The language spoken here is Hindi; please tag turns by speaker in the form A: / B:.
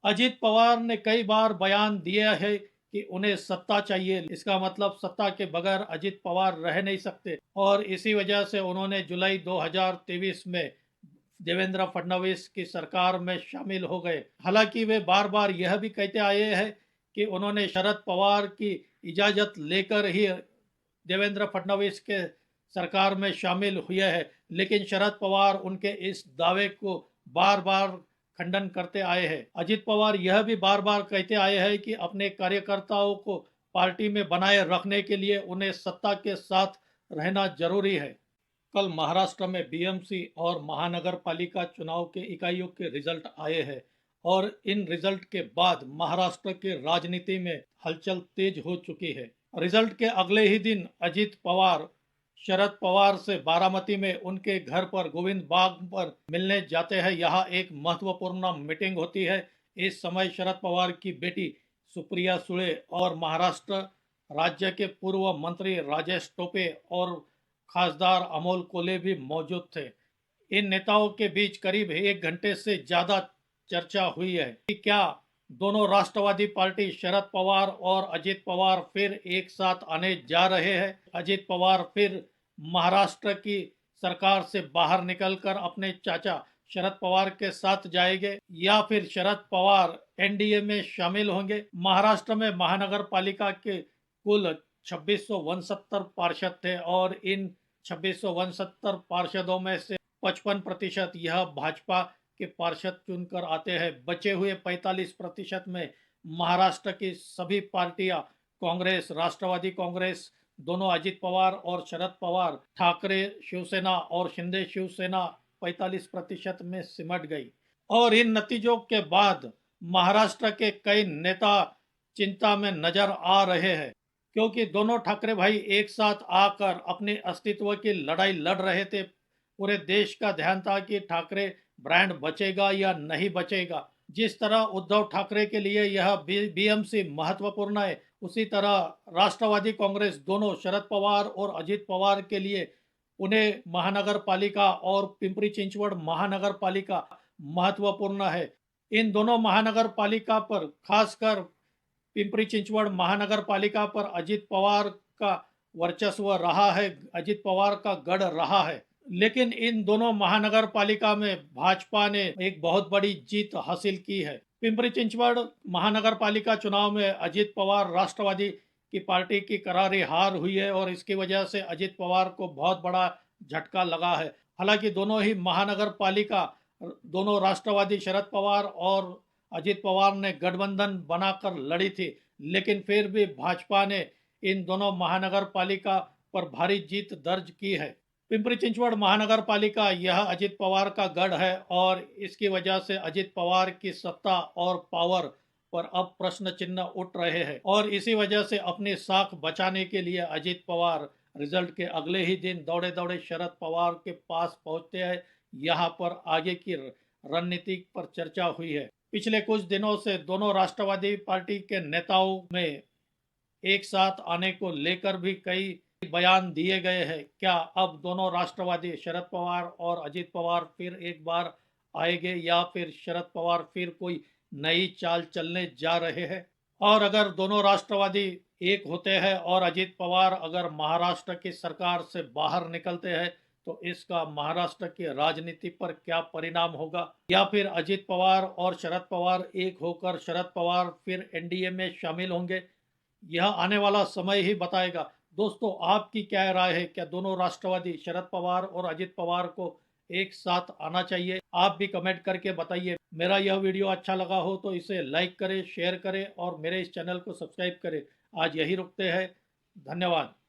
A: अजित पवार ने कई बार बयान दिया है कि उन्हें सत्ता चाहिए। इसका मतलब सत्ता के बगैर अजित पवार रह नहीं सकते और इसी वजह से उन्होंने जुलाई 2023 में देवेंद्र फडणवीस की सरकार में शामिल हो गए। हालांकि वे बार बार यह भी कहते आए हैं कि उन्होंने शरद पवार की इजाजत लेकर ही देवेंद्र फडणवीस के सरकार में शामिल हुए हैं, लेकिन शरद पवार उनके इस दावे को बार बार खंडन करते आए हैं। अजित पवार यह भी बार बार कहते आए हैं कि अपने कार्यकर्ताओं को पार्टी में बनाए रखने के लिए उन्हें सत्ता के साथ रहना जरूरी है। कल महाराष्ट्र में बीएमसी और महानगर पालिका चुनाव के इकाइयों के रिजल्ट आए हैं और इन रिजल्ट के बाद महाराष्ट्र की राजनीति में हलचल तेज हो चुकी है। रिजल्ट के अगले ही दिन अजित पवार शरद पवार से बारामती में उनके घर पर गोविंद बाग पर मिलने जाते हैं। यहाँ एक महत्वपूर्ण मीटिंग होती है। इस समय शरद पवार की बेटी सुप्रिया सुळे और महाराष्ट्र राज्य के पूर्व मंत्री राजेश टोपे और खासदार अमोल कोल्हे भी मौजूद थे। इन नेताओं के बीच करीब 1 घंटे से ज्यादा चर्चा हुई है कि क्या दोनों राष्ट्रवादी पार्टी शरद पवार और अजित पवार फिर एक साथ आने जा रहे हैं। अजित पवार फिर महाराष्ट्र की सरकार से बाहर निकलकर अपने चाचा शरद पवार के साथ जाएंगे या फिर शरद पवार एनडीए में शामिल होंगे। महाराष्ट्र में महानगर पालिका के कुल 2669 पार्षद थे और इन 2669 पार्षदों में से 55% यह भाजपा के पार्षद चुनकर आते हैं। बचे हुए 45% में महाराष्ट्र की सभी पार्टियां कांग्रेस, राष्ट्रवादी कांग्रेस, दोनों अजित पवार और शरद पवार, ठाकरे शिवसेना और शिंदे शिवसेना 45% में सिमट गई। और इन नतीजों के बाद महाराष्ट्र के कई नेता चिंता में नजर आ रहे हैं, क्योंकि दोनों ठाकरे भाई एक साथ आकर अपने अस्तित्व की लड़ाई लड़ रहे थे। पूरे देश का ध्यान था कि ठाकरे ब्रांड बचेगा या नहीं बचेगा। जिस तरह उद्धव ठाकरे के लिए यह बीएमसी महत्वपूर्ण है, उसी तरह राष्ट्रवादी कांग्रेस दोनों शरद पवार और अजित पवार के लिए पुणे महानगर पालिका और पिंपरी चिंचवड़ महानगर पालिका महत्वपूर्ण है। इन दोनों महानगर पालिका पर, खासकर पिंपरी चिंचवड़ महानगर पालिका पर अजित पवार का वर्चस्व रहा है, अजित पवार का गढ़ रहा है। लेकिन इन दोनों महानगर पालिका में भाजपा ने एक बहुत बड़ी जीत हासिल की है। पिंपरी चिंचवड़ महानगर पालिका चुनाव में अजित पवार राष्ट्रवादी की पार्टी की करारी हार हुई है और इसकी वजह से अजित पवार को बहुत बड़ा झटका लगा है। हालांकि दोनों ही महानगर पालिका, दोनों राष्ट्रवादी शरद पवार और अजित पवार ने गठबंधन बनाकर लड़ी थी, लेकिन फिर भी भाजपा ने इन दोनों महानगर पालिका पर भारी जीत दर्ज की है। पिंपरी चिंचवड़ महानगर पालिका यह अजित पवार का गढ़ है और इसकी वजह से अजित पवार की सत्ता और पावर पर अब प्रश्न चिन्ह उठ रहे हैं और इसी वजह से अपनी साख बचाने के लिए अजित पवार रिजल्ट के अगले ही दिन दौड़े दौड़े शरद पवार के पास पहुंचते हैं। यहाँ पर आगे की रणनीति पर चर्चा हुई है। पिछले कुछ दिनों से दोनों राष्ट्रवादी पार्टी के नेताओं में एक साथ आने को लेकर भी कई बयान दिए गए हैं। क्या अब दोनों राष्ट्रवादी शरद पवार और अजित पवार फिर एक बार आएंगे या फिर शरद पवार फिर कोई नई चाल चलने जा रहे हैं? और अगर दोनों राष्ट्रवादी एक होते हैं और अजित पवार अगर महाराष्ट्र की सरकार से बाहर निकलते हैं तो इसका महाराष्ट्र की राजनीति पर क्या परिणाम होगा? या फिर अजित पवार और शरद पवार एक होकर शरद पवार फिर एनडीए में शामिल होंगे? यह आने वाला समय ही बताएगा। दोस्तों, आपकी क्या राय है? क्या दोनों राष्ट्रवादी शरद पवार और अजित पवार को एक साथ आना चाहिए? आप भी कमेंट करके बताइए। मेरा यह वीडियो अच्छा लगा हो तो इसे लाइक करें, शेयर करें और मेरे इस चैनल को सब्सक्राइब करें। आज यही रुकते हैं। धन्यवाद।